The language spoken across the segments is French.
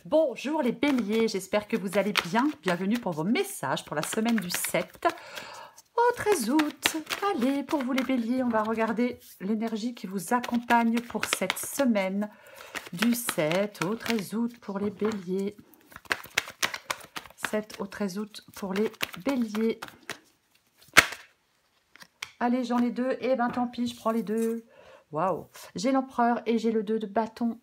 Bonjour les béliers, j'espère que vous allez bien. Bienvenue pour vos messages pour la semaine du 7 au 13 août. Allez, pour vous les béliers, on va regarder l'énergie qui vous accompagne pour cette semaine du 7 au 13 août pour les béliers. 7 au 13 août pour les béliers. Allez, j'en ai deux. Eh ben tant pis, je prends les deux. Waouh. J'ai l'empereur et j'ai le 2 de bâton.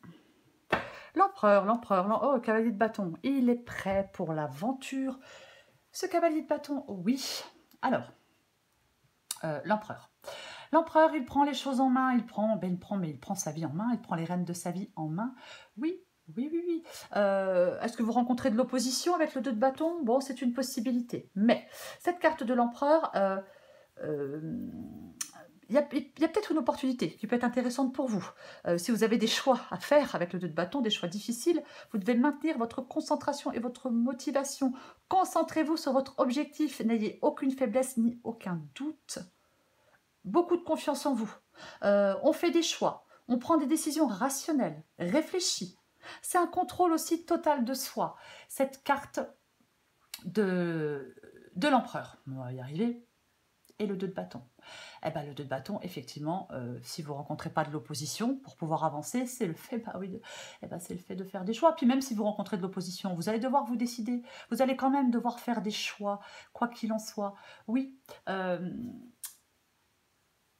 L'empereur, oh, cavalier de bâton, il est prêt pour l'aventure. Ce cavalier de bâton, oui. Alors, l'empereur. L'empereur, il prend les choses en main, il prend sa vie en main, il prend les rênes de sa vie en main. Oui. Est-ce que vous rencontrez de l'opposition avec le 2 de bâton? Bon, c'est une possibilité. Mais cette carte de l'empereur, il y a peut-être une opportunité qui peut être intéressante pour vous. Si vous avez des choix à faire avec le 2 de bâton, des choix difficiles, vous devez maintenir votre concentration et votre motivation. Concentrez-vous sur votre objectif. N'ayez aucune faiblesse ni aucun doute. Beaucoup de confiance en vous. On fait des choix. On prend des décisions rationnelles, réfléchies. C'est un contrôle aussi total de soi. Cette carte de l'empereur, on va y arriver, et le 2 de bâton. Eh ben, le 2 de bâton, effectivement, si vous ne rencontrez pas de l'opposition, pour pouvoir avancer, c'est le fait, c'est le fait de faire des choix. Puis même si vous rencontrez de l'opposition, vous allez devoir vous décider. Vous allez quand même devoir faire des choix, quoi qu'il en soit. Oui,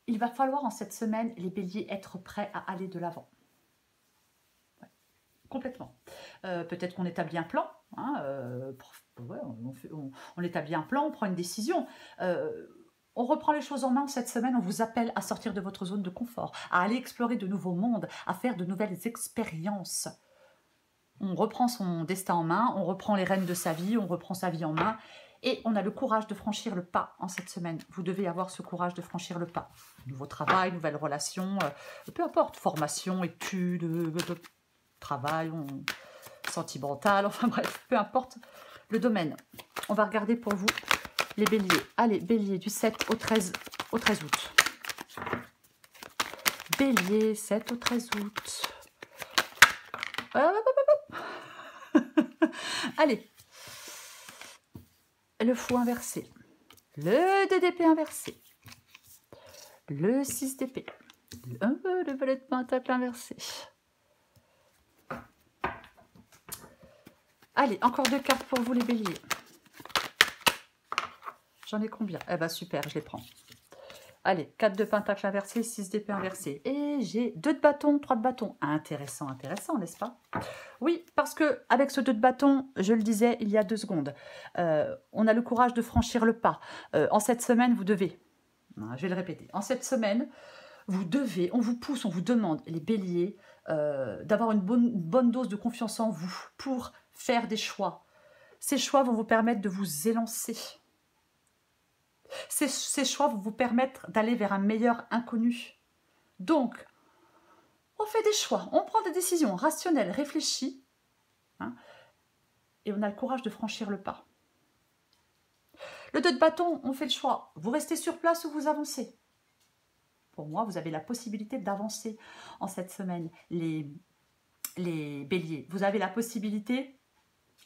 il va falloir en cette semaine, les béliers, être prêts à aller de l'avant. Ouais, complètement. Peut-être qu'on établit un plan. Hein, on établit un plan, on prend une décision. On reprend les choses en main cette semaine, on vous appelle à sortir de votre zone de confort, à aller explorer de nouveaux mondes, à faire de nouvelles expériences. On reprend son destin en main, on reprend les rênes de sa vie, on reprend sa vie en main et on a le courage de franchir le pas en cette semaine. Vous devez avoir ce courage de franchir le pas. Nouveau travail, nouvelles relations, peu importe, formation, études, travail, sentimental, enfin bref, peu importe le domaine. On va regarder pour vous les béliers. Allez, bélier du 7 au 13 août. Bélier, 7 au 13 août. Allez. Le fou inversé. Le 2 d'épée inversé. Le 6 d'épée. Le valet de pentacle inversé. Allez, encore deux cartes pour vous les béliers. J'en ai combien? Eh ben super, je les prends. Allez, 4 de pentacle inversé, 6 d'épée inversé. Et j'ai 2 de bâton, 3 de bâton. Intéressant, n'est-ce pas? Oui, parce que avec ce 2 de bâton, je le disais il y a 2 secondes, on a le courage de franchir le pas. En cette semaine, vous devez, je vais le répéter, en cette semaine, vous devez, on vous pousse, on vous demande, les béliers, d'avoir une bonne dose de confiance en vous pour faire des choix. Ces choix vont vous permettre de vous élancer. Ces choix vont vous permettre d'aller vers un meilleur inconnu. Donc, on fait des choix, on prend des décisions rationnelles, réfléchies, hein, et on a le courage de franchir le pas. Le 2 de bâton, on fait le choix. Vous restez sur place ou vous avancez. Pour moi, vous avez la possibilité d'avancer en cette semaine, les béliers. Vous avez la possibilité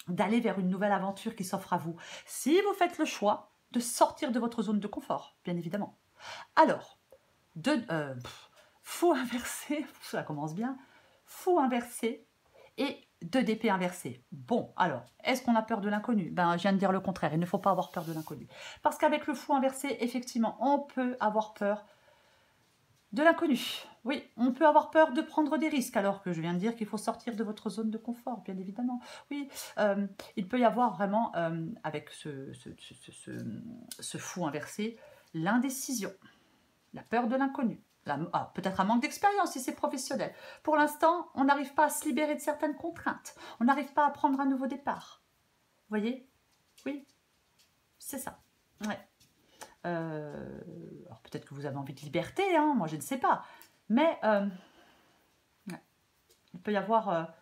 d'aller vers une nouvelle aventure qui s'offre à vous. Si vous faites le choix de sortir de votre zone de confort, bien évidemment. Alors, fou inversé, ça commence bien, fou inversé et 2 d'épée inversé. Bon, alors, est-ce qu'on a peur de l'inconnu? Ben, je viens de dire le contraire, il ne faut pas avoir peur de l'inconnu. Parce qu'avec le fou inversé, effectivement, on peut avoir peur de l'inconnu. Oui, on peut avoir peur de prendre des risques, alors que je viens de dire qu'il faut sortir de votre zone de confort, bien évidemment. Oui, il peut y avoir vraiment, avec ce fou inversé, l'indécision, la peur de l'inconnu. Peut-être un manque d'expérience si c'est professionnel. Pour l'instant, on n'arrive pas à se libérer de certaines contraintes. On n'arrive pas à prendre un nouveau départ. Vous voyez? Oui, c'est ça. Ouais. Alors peut-être que vous avez envie de liberté, hein, moi je ne sais pas. Mais il peut y avoir,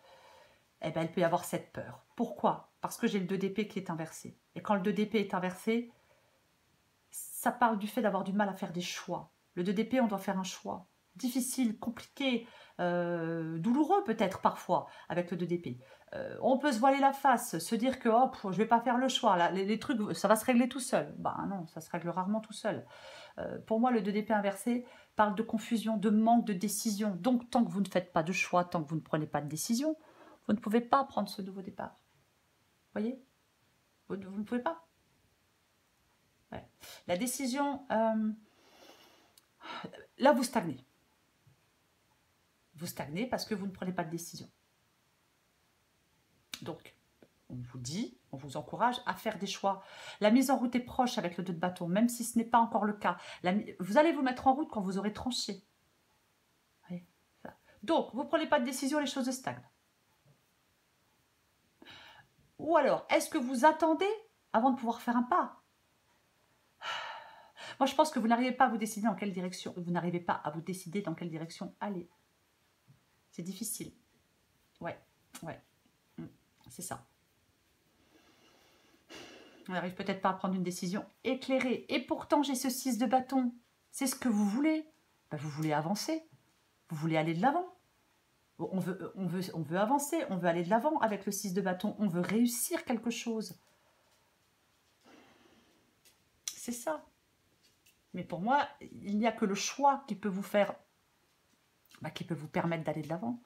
il peut y avoir cette peur. Pourquoi? Parce que j'ai le 2 d'épée qui est inversé. Et quand le 2 d'épée est inversé, ça parle du fait d'avoir du mal à faire des choix. Le 2 d'épée, on doit faire un choix. difficile, compliqué, douloureux peut-être parfois avec le 2 d'épée. On peut se voiler la face, se dire que oh, je ne vais pas faire le choix, là, les trucs, ça va se régler tout seul. Ben non, ça se règle rarement tout seul. Pour moi, le 2 d'épée inversé parle de confusion, de manque de décision. Donc, tant que vous ne faites pas de choix, tant que vous ne prenez pas de décision, vous ne pouvez pas prendre ce nouveau départ. Vous voyez, vous ne pouvez pas. Ouais. La décision, là, vous stagnez. Vous stagnez parce que vous ne prenez pas de décision. Donc, on vous dit, on vous encourage à faire des choix. La mise en route est proche avec le 2 de bâton, même si ce n'est pas encore le cas. Vous allez vous mettre en route quand vous aurez tranché. Oui, donc, vous ne prenez pas de décision, les choses stagnent. Ou alors, est-ce que vous attendez avant de pouvoir faire un pas? Moi, je pense que vous n'arrivez pas à vous décider dans quelle direction. Vous n'arrivez pas à vous décider dans quelle direction aller. C'est difficile. Ouais. C'est ça. On n'arrive peut-être pas à prendre une décision éclairée. Et pourtant, j'ai ce 6 de bâton. C'est ce que vous voulez. Ben, vous voulez avancer. Vous voulez aller de l'avant. On veut avancer. On veut aller de l'avant avec le 6 de bâton. On veut réussir quelque chose. C'est ça. Mais pour moi, il n'y a que le choix qui peut vous faire, qui peut vous permettre d'aller de l'avant.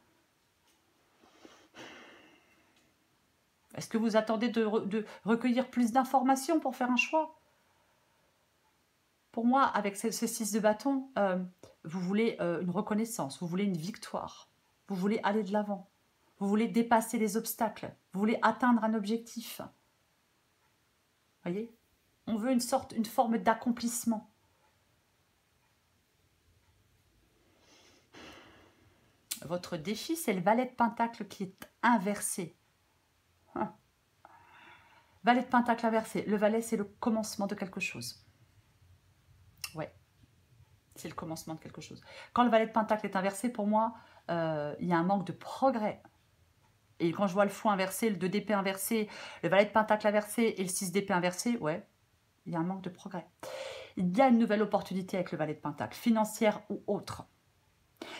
Est-ce que vous attendez de recueillir plus d'informations pour faire un choix? Pour moi, avec ce 6 de bâton, vous voulez une reconnaissance, vous voulez une victoire, vous voulez aller de l'avant, vous voulez dépasser les obstacles, vous voulez atteindre un objectif. Voyez? On veut une forme d'accomplissement. Votre défi, c'est le valet de pentacle qui est inversé. Valet de pentacle inversé. Le valet, c'est le commencement de quelque chose. Ouais, c'est le commencement de quelque chose. Quand le valet de pentacle est inversé, pour moi, il y a un manque de progrès. Et quand je vois le fou inversé, le 2 d'épée inversé, le valet de pentacle inversé et le 6 d'épée inversé, ouais, il y a un manque de progrès. Il y a une nouvelle opportunité avec le valet de pentacle, financière ou autre.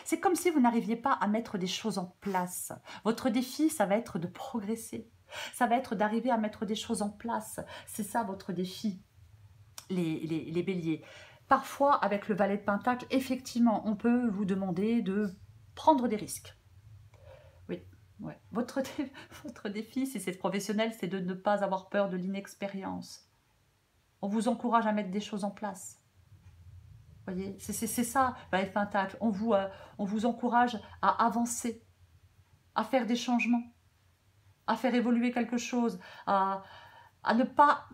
C'est comme si vous n'arriviez pas à mettre des choses en place. Votre défi, ça va être de progresser. Ça va être d'arriver à mettre des choses en place. C'est ça votre défi, les béliers. Parfois, avec le valet de pentacle, effectivement, on peut vous demander de prendre des risques. Oui, ouais. Votre défi, si c'est professionnel, c'est de ne pas avoir peur de l'inexpérience. On vous encourage à mettre des choses en place. Vous voyez, c'est ça, valet de pentacle. On vous encourage à avancer, à faire des changements, à faire évoluer quelque chose, à ne pas...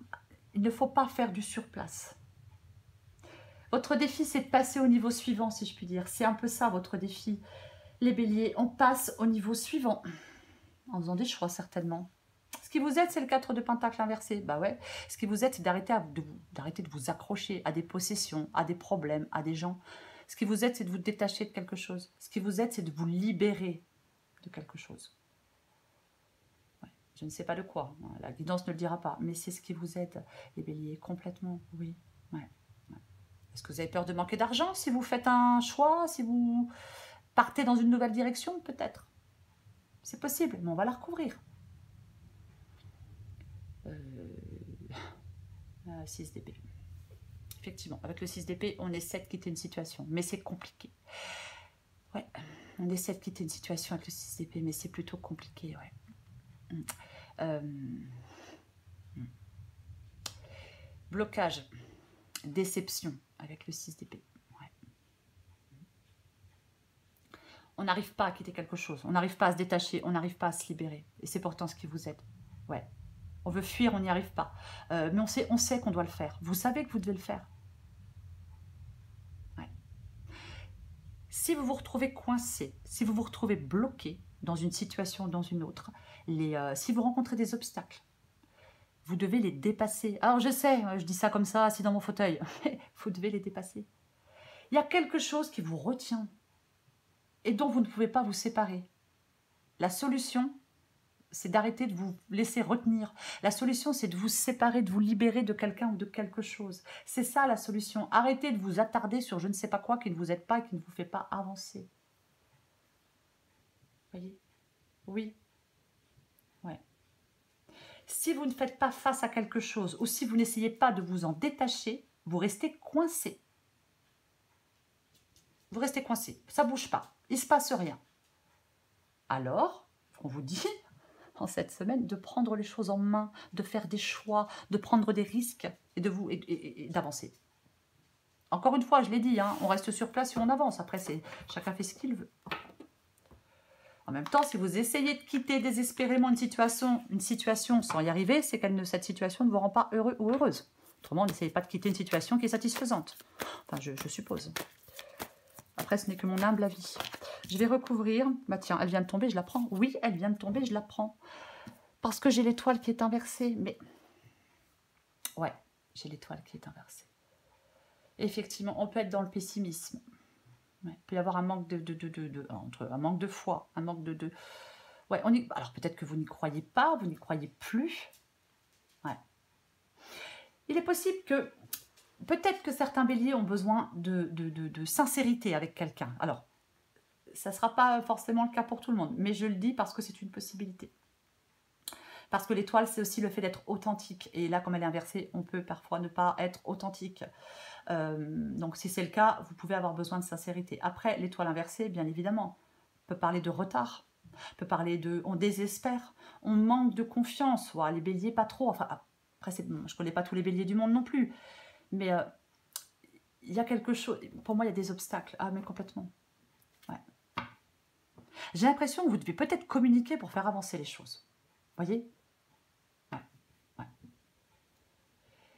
Il ne faut pas faire du surplace. Votre défi, c'est de passer au niveau suivant, si je puis dire. C'est un peu ça, votre défi. Les béliers, on passe au niveau suivant. En faisant des choix, certainement. Ce qui vous aide, c'est le 4 de pentacle inversé. Bah ouais. Ce qui vous aide, c'est d'arrêter de vous accrocher à des possessions, à des problèmes, à des gens. Ce qui vous aide, c'est de vous détacher de quelque chose. Ce qui vous aide, c'est de vous libérer de quelque chose. Ouais. Je ne sais pas de quoi. La guidance ne le dira pas. Mais c'est ce qui vous aide, les béliers, complètement. Oui. Ouais. Est-ce que vous avez peur de manquer d'argent si vous faites un choix, si vous partez dans une nouvelle direction, peut-être? C'est possible, mais on va la recouvrir. 6 d'épée. Effectivement, avec le 6 d'épée, on essaie de quitter une situation, mais c'est compliqué. Ouais, on essaie de quitter une situation avec le 6 d'épée, mais c'est plutôt compliqué, ouais. Blocage, déception avec le 6 d'épée. Ouais. On n'arrive pas à quitter quelque chose, on n'arrive pas à se détacher, on n'arrive pas à se libérer. Et c'est pourtant ce qui vous aide. Ouais. On veut fuir, on n'y arrive pas. Mais on sait qu'on doit le faire. Vous savez que vous devez le faire. Ouais. Si vous vous retrouvez coincé, si vous vous retrouvez bloqué dans une situation ou dans une autre, si vous rencontrez des obstacles, vous devez les dépasser. Alors je sais, je dis ça comme ça, assis dans mon fauteuil, mais vous devez les dépasser. Il y a quelque chose qui vous retient et dont vous ne pouvez pas vous séparer. La solution, c'est d'arrêter de vous laisser retenir. La solution, c'est de vous séparer, de vous libérer de quelqu'un ou de quelque chose. C'est ça la solution. Arrêtez de vous attarder sur je ne sais pas quoi qui ne vous aide pas et qui ne vous fait pas avancer. Voyez? Oui. Ouais. Si vous ne faites pas face à quelque chose ou si vous n'essayez pas de vous en détacher, vous restez coincé. Vous restez coincé. Ça ne bouge pas. Il ne se passe rien. Alors, on vous dit, en cette semaine, de prendre les choses en main, de faire des choix, de prendre des risques et d'avancer. Encore une fois, je l'ai dit, hein, on reste sur place et on avance. Après, chacun fait ce qu'il veut. En même temps, si vous essayez de quitter désespérément une situation sans y arriver, c'est que cette situation ne vous rend pas heureux ou heureuse. Autrement, n'essayez pas de quitter une situation qui est satisfaisante. Enfin, je suppose. Après, ce n'est que mon humble avis. Je vais recouvrir. Bah tiens, elle vient de tomber, je la prends. Oui, elle vient de tomber, je la prends. Parce que j'ai l'étoile qui est inversée. Mais, ouais, j'ai l'étoile qui est inversée. Et effectivement, on peut être dans le pessimisme. Ouais, il peut y avoir un manque un manque de foi, un manque de... Ouais, alors peut-être que vous n'y croyez pas, vous n'y croyez plus. Ouais. Il est possible que... Peut-être que certains béliers ont besoin de sincérité avec quelqu'un. Alors, ça ne sera pas forcément le cas pour tout le monde, mais je le dis parce que c'est une possibilité. Parce que l'étoile, c'est aussi le fait d'être authentique. Et là, comme elle est inversée, on peut parfois ne pas être authentique. Donc, si c'est le cas, vous pouvez avoir besoin de sincérité. Après, l'étoile inversée, bien évidemment, peut parler de retard, peut parler de... On désespère, on manque de confiance. Ouais, les béliers, pas trop. Enfin, après, je ne connais pas tous les béliers du monde non plus. Mais il y a quelque chose... Pour moi, il y a des obstacles. Ah, mais complètement. Ouais. J'ai l'impression que vous devez peut-être communiquer pour faire avancer les choses. Voyez? Ouais. Ouais.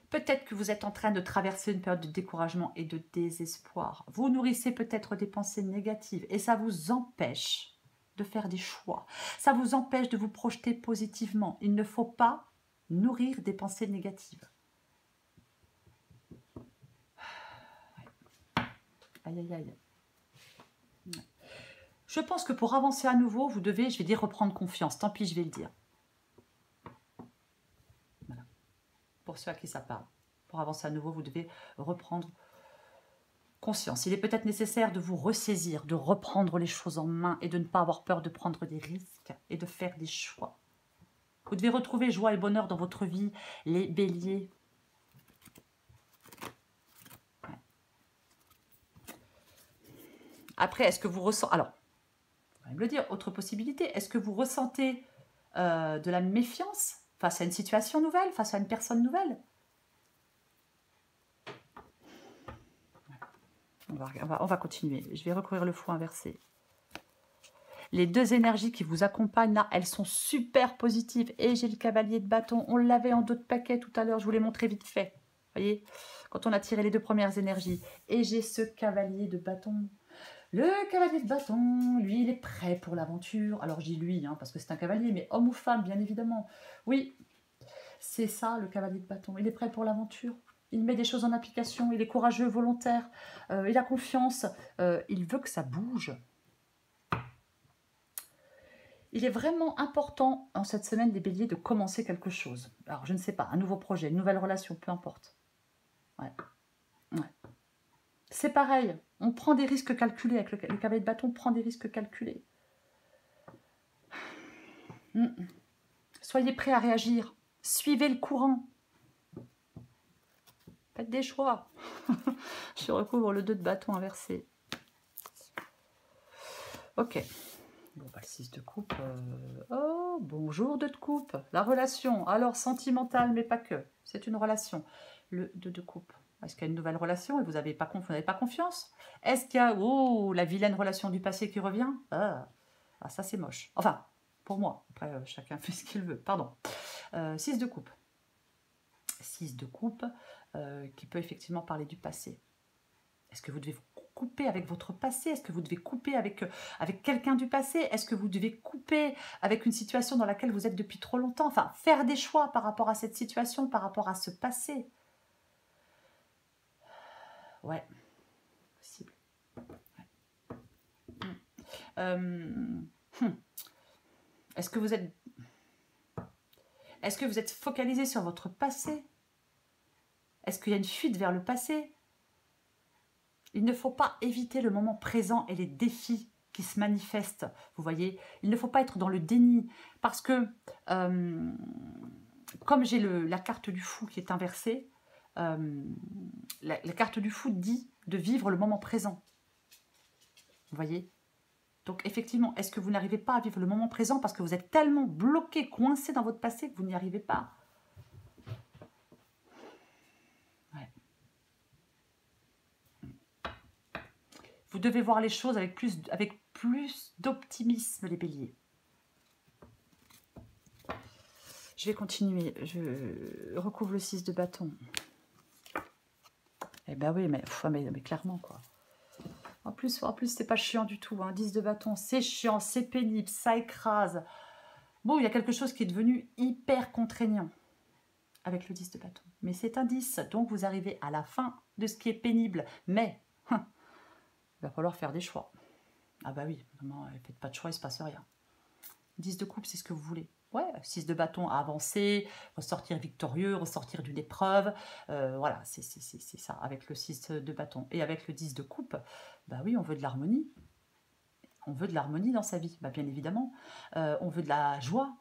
Peut-être que vous êtes en train de traverser une période de découragement et de désespoir. Vous nourrissez peut-être des pensées négatives et ça vous empêche de faire des choix. Ça vous empêche de vous projeter positivement. Il ne faut pas nourrir des pensées négatives. Aïe, aïe, aïe. Je pense que pour avancer à nouveau, vous devez, je vais dire, reprendre confiance. Tant pis, je vais le dire. Voilà. Pour ceux à qui ça parle. Pour avancer à nouveau, vous devez reprendre conscience. Il est peut-être nécessaire de vous ressaisir, de reprendre les choses en main et de ne pas avoir peur de prendre des risques et de faire des choix. Vous devez retrouver joie et bonheur dans votre vie, les béliers. Ouais. Après, est-ce que vous ressentez... Alors, vous allez me le dire, autre possibilité. Est-ce que vous ressentez de la méfiance face à une situation nouvelle, face à une personne nouvelle? On va continuer. Je vais recouvrir le fou inversé. Les deux énergies qui vous accompagnent là, elles sont super positives. Et j'ai le cavalier de bâton. On l'avait en d'autres paquets tout à l'heure. Je vous l'ai montré vite fait. Vous voyez, quand on a tiré les deux premières énergies. Et j'ai ce cavalier de bâton. Le cavalier de bâton, lui, il est prêt pour l'aventure. Alors je dis lui, hein, parce que c'est un cavalier, mais homme ou femme, bien évidemment. Oui, c'est ça le cavalier de bâton. Il est prêt pour l'aventure. Il met des choses en application, il est courageux, volontaire, il a confiance, il veut que ça bouge. Il est vraiment important en cette semaine des béliers de commencer quelque chose. Alors je ne sais pas, un nouveau projet, une nouvelle relation, peu importe. Ouais. Ouais. C'est pareil, on prend des risques calculés avec le cavalier de bâton, prend des risques calculés. Soyez prêts à réagir, suivez le courant. Faites des choix. Je recouvre le 2 de bâton inversé. Ok. Bon, bah, le 6 de coupe. Oh, bonjour 2 de coupe. La relation. Alors, sentimentale, mais pas que. C'est une relation. Le 2 de coupe. Est-ce qu'il y a une nouvelle relation et vous n'avez pas confiance? Est-ce qu'il y a la vilaine relation du passé qui revient? Ah, ça c'est moche. Enfin, pour moi. Après, chacun fait ce qu'il veut. Pardon. 6 de coupe. 6 de coupe qui peut effectivement parler du passé. Est-ce que vous devez vous couper avec votre passé? Est-ce que vous devez couper avec quelqu'un du passé? Est-ce que vous devez couper avec une situation dans laquelle vous êtes depuis trop longtemps? Enfin, faire des choix par rapport à cette situation, par rapport à ce passé. Ouais, possible. Ouais. Est-ce que vous êtes... Est-ce que vous êtes focalisé sur votre passé? Est-ce qu'il y a une fuite vers le passé? Il ne faut pas éviter le moment présent et les défis qui se manifestent, vous voyez. Il ne faut pas être dans le déni, parce que, comme j'ai la carte du fou qui est inversée, la carte du fou dit de vivre le moment présent, vous voyez. Donc effectivement, est-ce que vous n'arrivez pas à vivre le moment présent parce que vous êtes tellement bloqué, coincé dans votre passé que vous n'y arrivez pas? Ouais. Vous devez voir les choses avec plus d'optimisme, les béliers. Je vais continuer. Je recouvre le 6 de bâton. Eh ben oui, mais clairement, quoi. En plus c'est pas chiant du tout. Hein. 10 de bâton, c'est chiant, c'est pénible, ça écrase. Bon, il y a quelque chose qui est devenu hyper contraignant avec le 10 de bâton. Mais c'est un 10, donc vous arrivez à la fin de ce qui est pénible. Mais, il va falloir faire des choix. Ah bah oui, vraiment, faites pas de choix, il se passe rien. 10 de coupe, c'est ce que vous voulez. Ouais, 6 de bâton, avancer, ressortir victorieux, ressortir d'une épreuve. Voilà, c'est ça, avec le 6 de bâton. Et avec le 10 de coupe, bah oui, on veut de l'harmonie. On veut de l'harmonie dans sa vie, bah bien évidemment. On veut de la joie.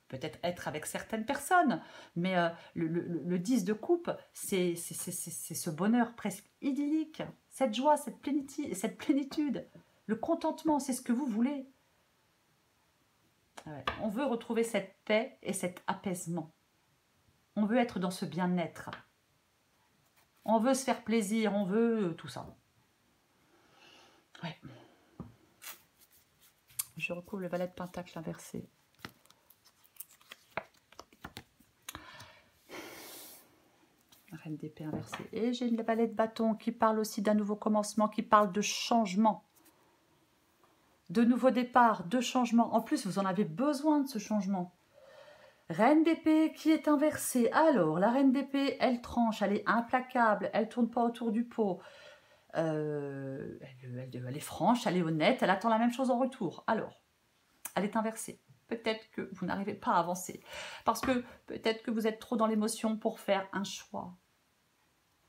Peut-être être avec certaines personnes, mais le 10 de coupe, c'est ce bonheur presque idyllique, cette joie, cette plénitude, le contentement, c'est ce que vous voulez. Ouais. On veut retrouver cette paix et cet apaisement. On veut être dans ce bien-être. On veut se faire plaisir, on veut tout ça. Ouais. Je recouvre le valet de pentacle inversé. Reine d'épée inversée. Et j'ai le valet de bâton qui parle aussi d'un nouveau commencement, qui parle de changement. De nouveaux départs, de changement. En plus, vous en avez besoin de ce changement. Reine d'épée qui est inversée. Alors, la reine d'épée, elle tranche, elle est implacable, elle ne tourne pas autour du pot. Elle est franche, elle est honnête, elle attend la même chose en retour. Alors, elle est inversée. Peut-être que vous n'arrivez pas à avancer. Parce que peut-être que vous êtes trop dans l'émotion pour faire un choix.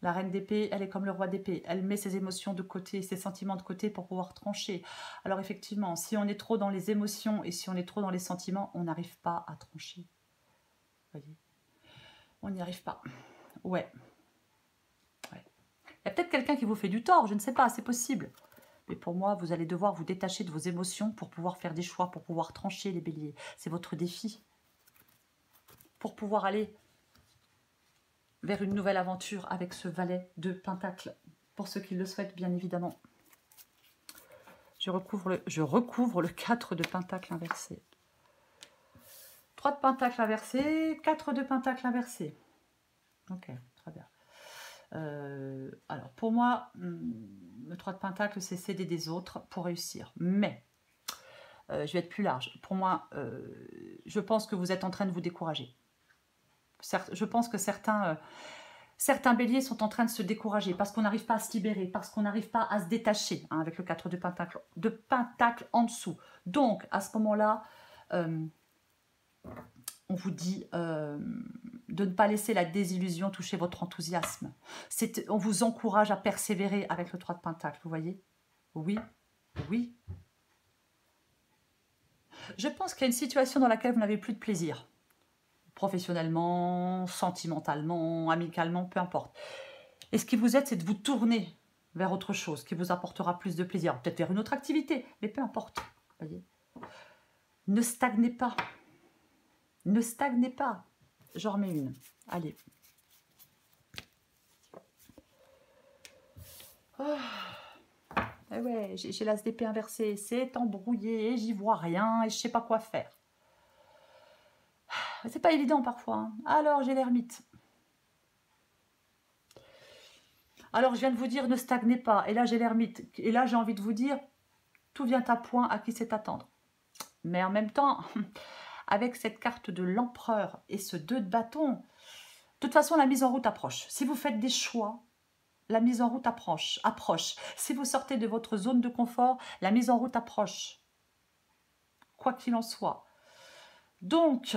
La reine d'épée, elle est comme le roi d'épée. Elle met ses émotions de côté, ses sentiments de côté pour pouvoir trancher. Alors effectivement, si on est trop dans les émotions et si on est trop dans les sentiments, on n'arrive pas à trancher. Vous voyez, on n'y arrive pas. Ouais. Il y a peut-être quelqu'un qui vous fait du tort, je ne sais pas, c'est possible. Mais pour moi, vous allez devoir vous détacher de vos émotions pour pouvoir faire des choix, pour pouvoir trancher les béliers. C'est votre défi. Pour pouvoir aller vers une nouvelle aventure avec ce valet de pentacle. Pour ceux qui le souhaitent, bien évidemment. Je recouvre le 4 de pentacle inversé. 3 de pentacle inversé, 4 de pentacle inversé. Ok, très bien. Alors, pour moi, le 3 de pentacle, c'est céder des autres pour réussir. Mais, je vais être plus large. Pour moi, je pense que vous êtes en train de vous décourager. Je pense que certains béliers sont en train de se décourager parce qu'on n'arrive pas à se libérer, parce qu'on n'arrive pas à se détacher hein, avec le 4 de pentacle en dessous. Donc, à ce moment-là, on vous dit de ne pas laisser la désillusion toucher votre enthousiasme. On vous encourage à persévérer avec le 3 de pentacle, vous voyez? Oui, oui. Je pense qu'il y a une situation dans laquelle vous n'avez plus de plaisir. Professionnellement, sentimentalement, amicalement, peu importe. Et ce qui vous aide, c'est de vous tourner vers autre chose qui vous apportera plus de plaisir. Peut-être vers une autre activité, mais peu importe. Voyez. Ne stagnez pas. Ne stagnez pas. J'en remets une. Allez. Oh. Eh ouais, j'ai l'as d'épée inversée. C'est embrouillé et j'y vois rien et je sais pas quoi faire. C'est pas évident parfois. Hein. Alors, j'ai l'ermite. Alors, je viens de vous dire, ne stagnez pas. Et là, j'ai l'ermite. Et là, j'ai envie de vous dire, tout vient à point, à qui c'est attendre. Mais en même temps, avec cette carte de l'empereur et ce 2 de bâton, de toute façon, la mise en route approche. Si vous faites des choix, la mise en route approche. Si vous sortez de votre zone de confort, la mise en route approche. Quoi qu'il en soit. Donc,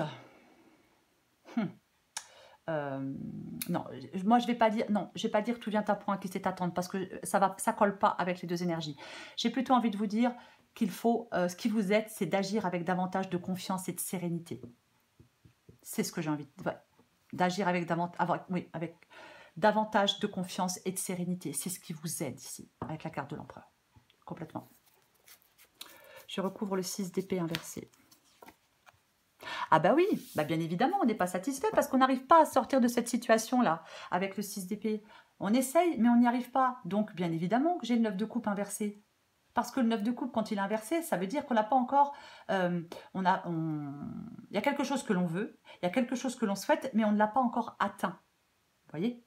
non, moi je vais pas dire, non, je vais pas dire tout vient à point qui sait attendre parce que ça colle pas avec les deux énergies. J'ai plutôt envie de vous dire qu'il faut, ce qui vous aide, c'est d'agir avec davantage de confiance et de sérénité. C'est ce que j'ai envie d'agir avec davantage de confiance et de sérénité. C'est ce qui vous aide ici, avec la carte de l'empereur. Complètement. Je recouvre le 6 d'épée inversé. Ah bah oui, bah bien évidemment, on n'est pas satisfait parce qu'on n'arrive pas à sortir de cette situation-là avec le 6 d'épée. On essaye, mais on n'y arrive pas. Donc, bien évidemment que j'ai le 9 de coupe inversé. Parce que le 9 de coupe, quand il est inversé, ça veut dire qu'on n'a pas encore... il y a quelque chose que l'on veut, il y a quelque chose que l'on souhaite, mais on ne l'a pas encore atteint. Vous voyez?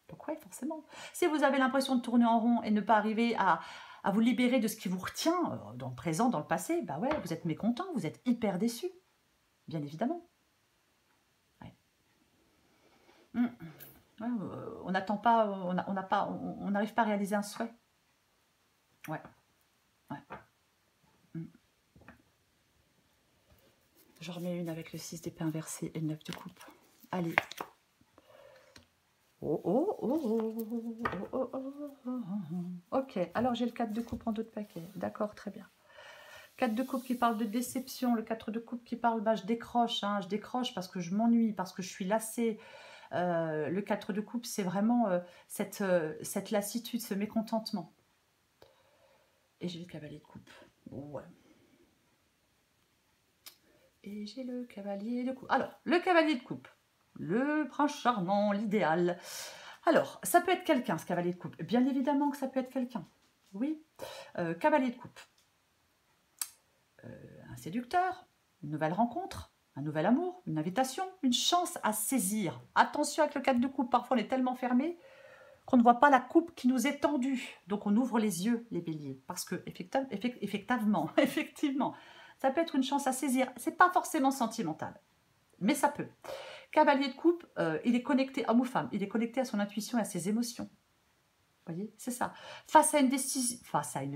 Donc oui, forcément. Si vous avez l'impression de tourner en rond et ne pas arriver à vous libérer de ce qui vous retient, dans le présent, dans le passé, bah ouais, vous êtes mécontent, vous êtes hyper déçu. Bien évidemment. Ouais. Ouais, on n'attend pas, on n'arrive pas à réaliser un souhait. Ouais. Ouais. Je remets une avec le 6 d'épée inversé et le 9 de coupe. Allez. Oh, oh, oh, oh, oh, oh, oh. Ok, alors j'ai le 4 de coupe en dos de paquet. D'accord, très bien. 4 de coupe qui parle de déception, le 4 de coupe qui parle, bah, je décroche parce que je m'ennuie, parce que je suis lassée. Le 4 de coupe, c'est vraiment cette lassitude, ce mécontentement. Et j'ai le cavalier de coupe. Ouais. Et j'ai le cavalier de coupe. Alors, le cavalier de coupe, le prince charmant, l'idéal. Alors, ça peut être quelqu'un, ce cavalier de coupe. Bien évidemment que ça peut être quelqu'un. Oui. Cavalier de coupe. Un séducteur, une nouvelle rencontre, un nouvel amour, une invitation, une chance à saisir. Attention avec le 4 de coupe, parfois on est tellement fermé qu'on ne voit pas la coupe qui nous est tendue. Donc on ouvre les yeux, les béliers, parce que effectivement, ça peut être une chance à saisir. C'est pas forcément sentimental, mais ça peut. Cavalier de coupe, il est connecté, homme ou femme, il est connecté à son intuition et à ses émotions. Vous voyez, c'est ça. Face à une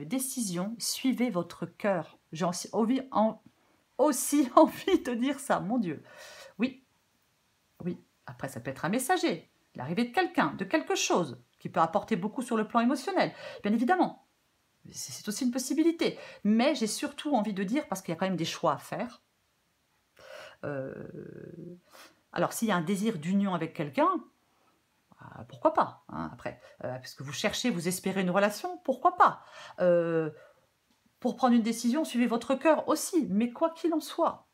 décision, suivez votre cœur. J'ai aussi envie de dire ça, mon Dieu. Oui, oui. Après, ça peut être un messager, l'arrivée de quelqu'un, de quelque chose, qui peut apporter beaucoup sur le plan émotionnel, bien évidemment. C'est aussi une possibilité. Mais j'ai surtout envie de dire, parce qu'il y a quand même des choix à faire. Alors, s'il y a un désir d'union avec quelqu'un, pourquoi pas, hein, après, parce que vous cherchez, vous espérez une relation, pourquoi pas. Pour prendre une décision, suivez votre cœur aussi, mais quoi qu'il en soit,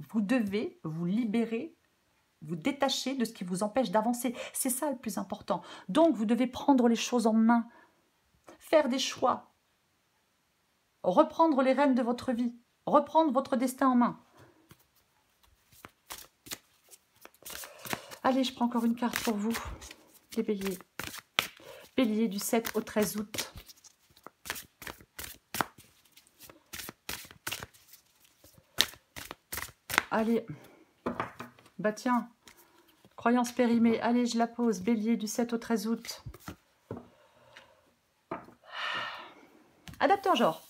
vous devez vous libérer, vous détacher de ce qui vous empêche d'avancer. C'est ça le plus important. Donc, vous devez prendre les choses en main, faire des choix, reprendre les rênes de votre vie, reprendre votre destin en main. Allez, je prends encore une carte pour vous, les béliers. Bélier du 7 au 13 août. Allez, bah tiens, croyance périmée, allez, je la pose. Bélier du 7 au 13 août. Adapteur genre.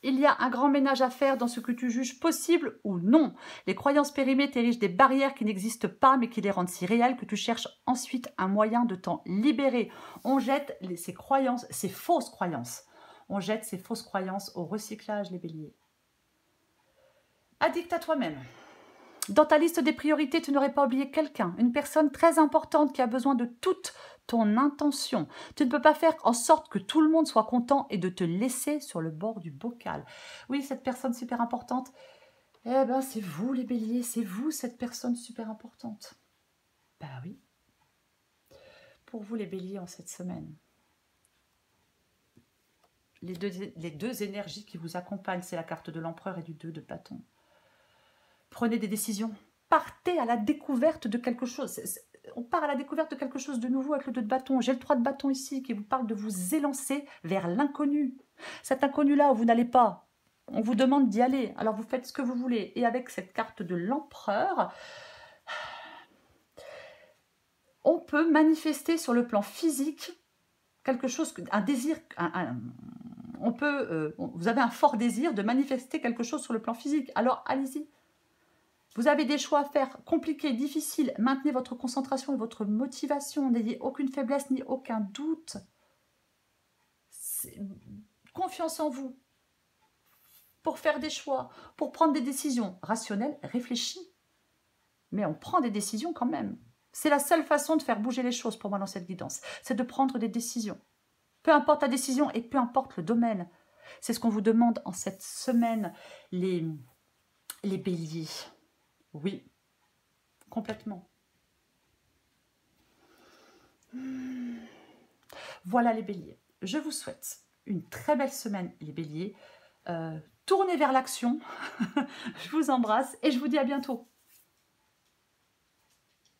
Il y a un grand ménage à faire dans ce que tu juges possible ou non. Les croyances périmées t'érigent des barrières qui n'existent pas, mais qui les rendent si réelles que tu cherches ensuite un moyen de t'en libérer. On jette ces croyances, ces fausses croyances. On jette ces fausses croyances au recyclage, les béliers. Addict à toi-même. Dans ta liste des priorités, tu n'aurais pas oublié quelqu'un, une personne très importante qui a besoin de toute ton intention. Tu ne peux pas faire en sorte que tout le monde soit content et de te laisser sur le bord du bocal. Oui, cette personne super importante, eh ben c'est vous les béliers, c'est vous cette personne super importante. Ben oui. Pour vous les béliers en cette semaine. Les deux énergies qui vous accompagnent, c'est la carte de l'empereur et du 2 de bâton. Prenez des décisions. Partez à la découverte de quelque chose. On part à la découverte de quelque chose de nouveau avec le 2 de bâton. J'ai le 3 de bâton ici qui vous parle de vous élancer vers l'inconnu. Cet inconnu-là où vous n'allez pas. On vous demande d'y aller. Alors vous faites ce que vous voulez. Et avec cette carte de l'empereur, on peut manifester sur le plan physique quelque chose, un désir, vous avez un fort désir de manifester quelque chose sur le plan physique. Alors, allez-y. Vous avez des choix à faire compliqués, difficiles. Maintenez votre concentration et votre motivation. N'ayez aucune faiblesse ni aucun doute. Confiance en vous pour faire des choix, pour prendre des décisions rationnelles, réfléchies. Mais on prend des décisions quand même. C'est la seule façon de faire bouger les choses pour moi dans cette guidance. C'est de prendre des décisions. Peu importe la décision et peu importe le domaine. C'est ce qu'on vous demande en cette semaine, les béliers. Oui, complètement. Voilà les béliers. Je vous souhaite une très belle semaine, les béliers. Tournez vers l'action. Je vous embrasse et je vous dis à bientôt.